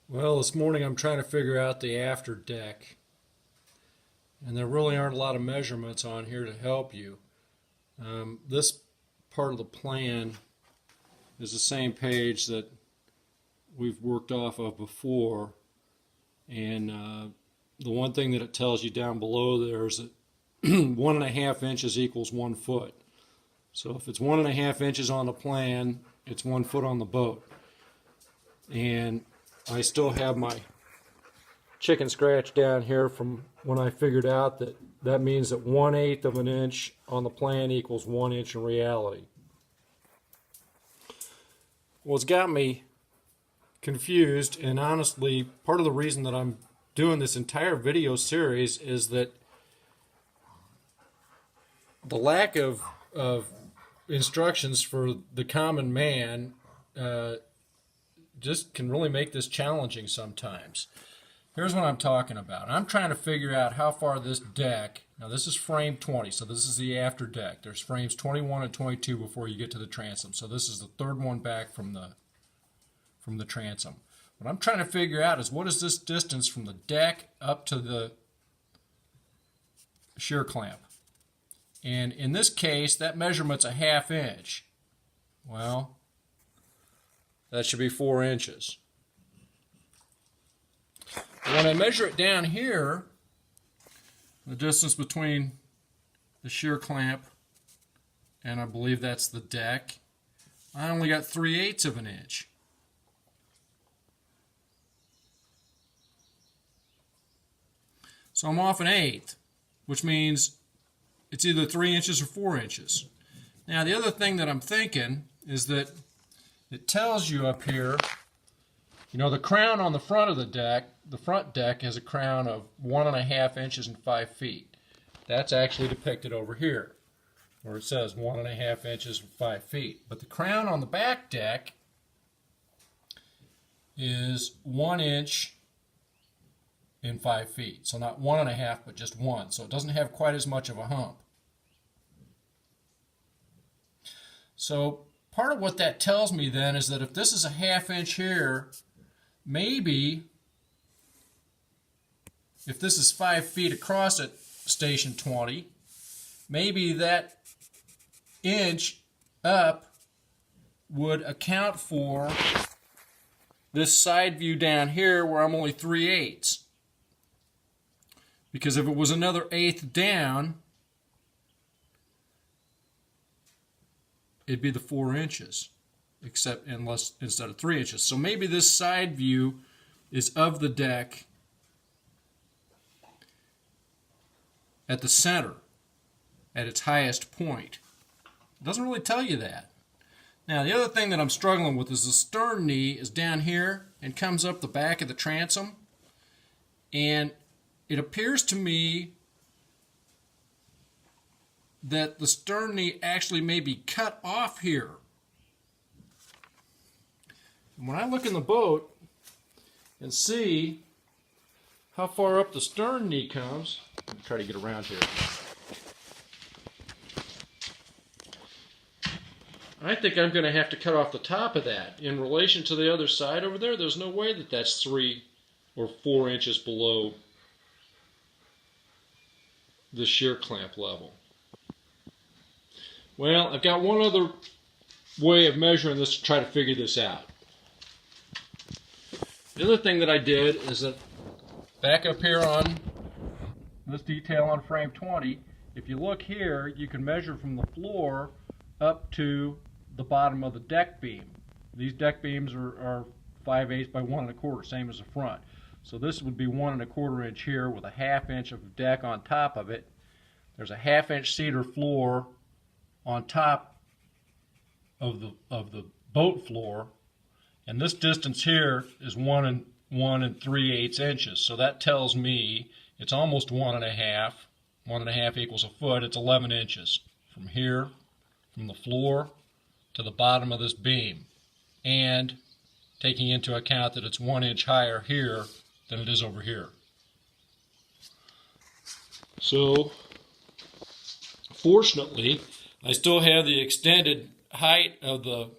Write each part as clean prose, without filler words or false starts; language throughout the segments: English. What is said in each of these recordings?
Well, this morning I'm trying to figure out the after deck, and there really aren't a lot of measurements on here to help you. This part of the plan is the same page that we've worked off of before, and the one thing that it tells you down below there is that 1.5 inches equals 1 foot. So if it's 1.5 inches on the plan, it's 1 foot on the boat. And I still have my chicken scratch down here from when I figured out that means that 1/8 of an inch on the plan equals 1 inch in reality. Well, it's got me confused, and honestly, part of the reason that I'm doing this entire video series is that the lack of instructions for the common man just can really make this challenging sometimes. Here's what I'm talking about. I'm trying to figure out how far this deck, now this is frame 20, so this is the after deck. There's frames 21 and 22 before you get to the transom. So this is the third one back from the transom. What I'm trying to figure out is what is this distance from the deck up to the shear clamp. And in this case, that measurement's a 1/2 inch. Well, that should be 4 inches. When I measure it down here, the distance between the shear clamp and I believe that's the deck, I only got 3/8 of an inch. So I'm off 1/8, which means it's either 3 inches or 4 inches. Now the other thing that I'm thinking is that it tells you up here, you know, the crown on the front of the deck, the front deck has a crown of 1.5 inches and 5 feet. That's actually depicted over here, where it says 1.5 inches and 5 feet. But the crown on the back deck is 1 inch and 5 feet. So not 1.5, but just 1. So it doesn't have quite as much of a hump. So part of what that tells me then is that if this is a 1/2 inch here, maybe if this is 5 feet across at station 20, maybe that inch up would account for this side view down here where I'm only 3/8. Because if it was another 1/8 down, it'd be the 4 inches, instead of 3 inches. So maybe this side view is of the deck at the center, at its highest point. It doesn't really tell you that. Now the other thing that I'm struggling with is the stern knee is down here and comes up the back of the transom, and it appears to me that the stern knee actually may be cut off here. And when I look in the boat and see how far up the stern knee comes, let me try to get around here. I think I'm going to have to cut off the top of that. In relation to the other side over there, there's no way that that's 3 or 4 inches below the shear clamp level. Well, I've got one other way of measuring this to try to figure this out. The other thing that I did is that back up here on this detail on frame 20, if you look here, you can measure from the floor up to the bottom of the deck beam. These deck beams are 5/8 by 1 1/4, same as the front. So this would be 1 1/4 inch here with a 1/2 inch of deck on top of it. There's a 1/2 inch cedar floor on top of the boat floor, and this distance here is 1 3/8 inches. So that tells me it's almost 1.5. 1.5 equals a foot. It's 11 inches from here, from the floor to the bottom of this beam, and taking into account that it's 1 inch higher here than it is over here. So fortunately, I still have the extended height of the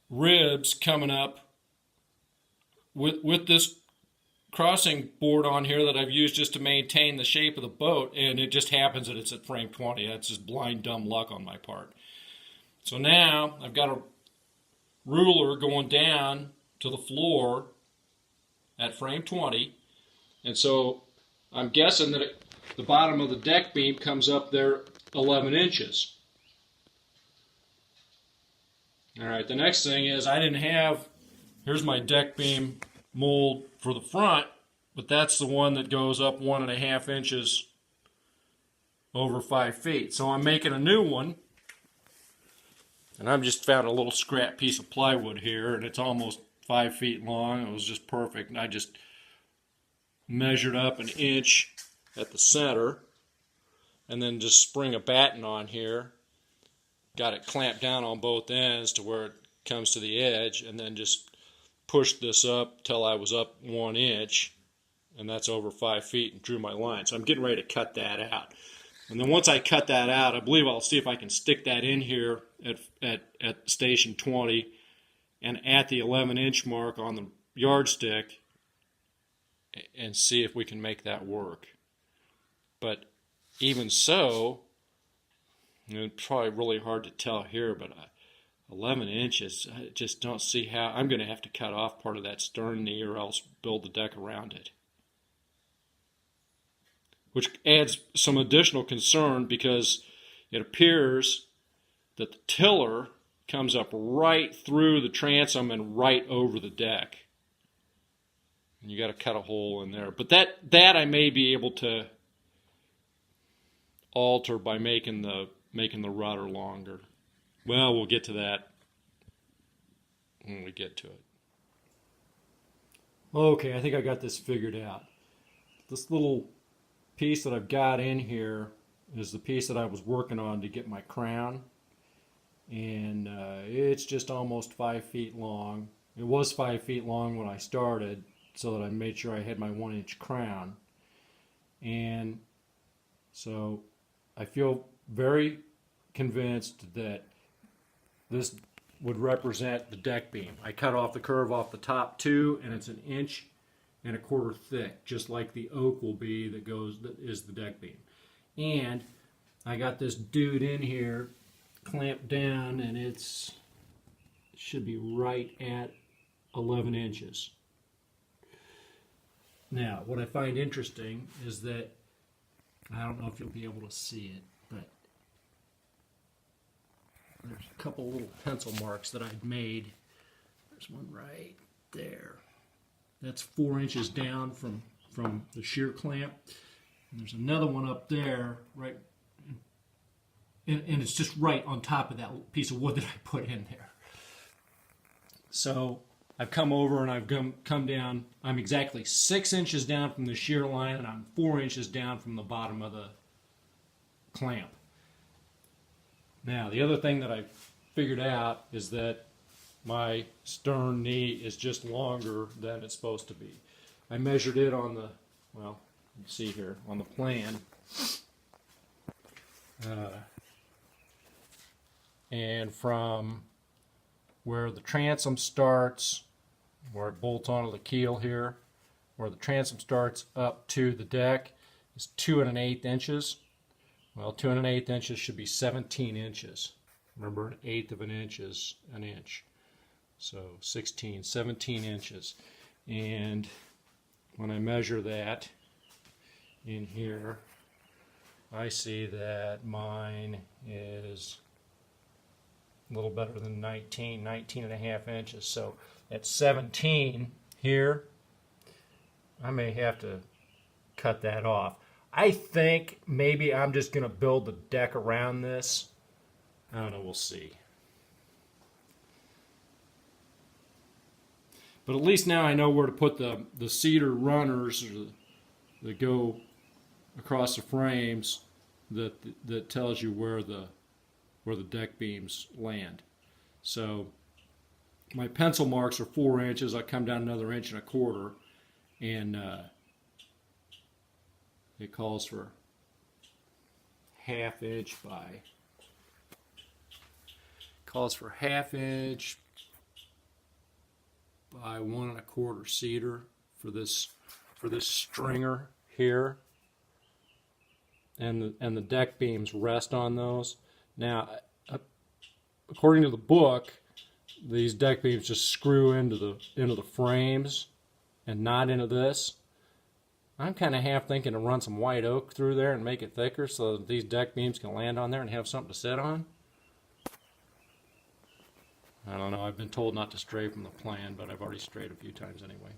ribs coming up with this crossing board on here that I've used just to maintain the shape of the boat, and it just happens that it's at frame 20. That's just blind dumb luck on my part. So now I've got a ruler going down to the floor at frame 20, and so I'm guessing that the bottom of the deck beam comes up there 11 inches. Alright, the next thing is I didn't have, here's my deck beam mold for the front, but that's the one that goes up 1.5 inches over 5 feet. So I'm making a new one, and I've just found a little scrap piece of plywood here, and it's almost 5 feet long. It was just perfect, and I just measured up 1 inch at the center, and then just spring a batten on here. Got it clamped down on both ends to where it comes to the edge, and then just pushed this up till I was up 1 inch, and that's over 5 feet, and drew my line. So I'm getting ready to cut that out. And then once I cut that out, I believe I'll see if I can stick that in here at station 20 and at the 11-inch mark on the yardstick, and see if we can make that work. But even so, it's probably really hard to tell here, but 11 inches, I just don't see how. I'm going to have to cut off part of that stern knee or else build the deck around it. Which adds some additional concern because it appears that the tiller comes up right through the transom and right over the deck. And you got to cut a hole in there. But that I may be able to alter by making the rudder longer. Well, we'll get to that when we get to it. Okay, I think I got this figured out. This little piece that I've got in here is the piece that I was working on to get my crown, and it's just almost 5 feet long. It was 5 feet long when I started, so that I made sure I had my 1-inch crown. And so I feel very convinced that this would represent the deck beam. I cut off the curve off the top too, and it's 1.25 inches thick, just like the oak will be that is the deck beam. And I got this dude in here clamped down, and it should be right at 11 inches. Now, what I find interesting is that, I don't know if you'll be able to see it, but there's a couple little pencil marks that I'd made. There's one right there. That's 4 inches down from the shear clamp. And there's another one up there, right, and it's just right on top of that piece of wood that I put in there. So I've come over and I've come down. I'm exactly 6 inches down from the shear line, and I'm 4 inches down from the bottom of the clamp. Now, the other thing that I figured out is that my stern knee is just longer than it's supposed to be. I measured it on the, well, you see here, on the plan. And from where the transom starts, where it bolts onto the keel here, where the transom starts up to the deck is 2 1/8 inches. Well, 2 1/8 inches should be 17 inches. Remember, 1/8 of an inch is an inch. So 17 inches. And when I measure that in here, I see that mine is a little better than 19 1/2 inches. So at 17 here, I may have to cut that off. I think maybe I'm just going to build the deck around this. I don't know, we'll see. But at least now I know where to put the cedar runners that go across the frames that tells you where the deck beams land. So my pencil marks are 4 inches. I come down another 1.25 inches, and it calls for 1/2 inch by 1/2 inch by 1 1/4 cedar for this stringer here, and the deck beams rest on those. Now, according to the book, these deck beams just screw into the frames and not into this. I'm kind of half thinking to run some white oak through there and make it thicker so that these deck beams can land on there and have something to sit on. I don't know, I've been told not to stray from the plan, but I've already strayed a few times anyway.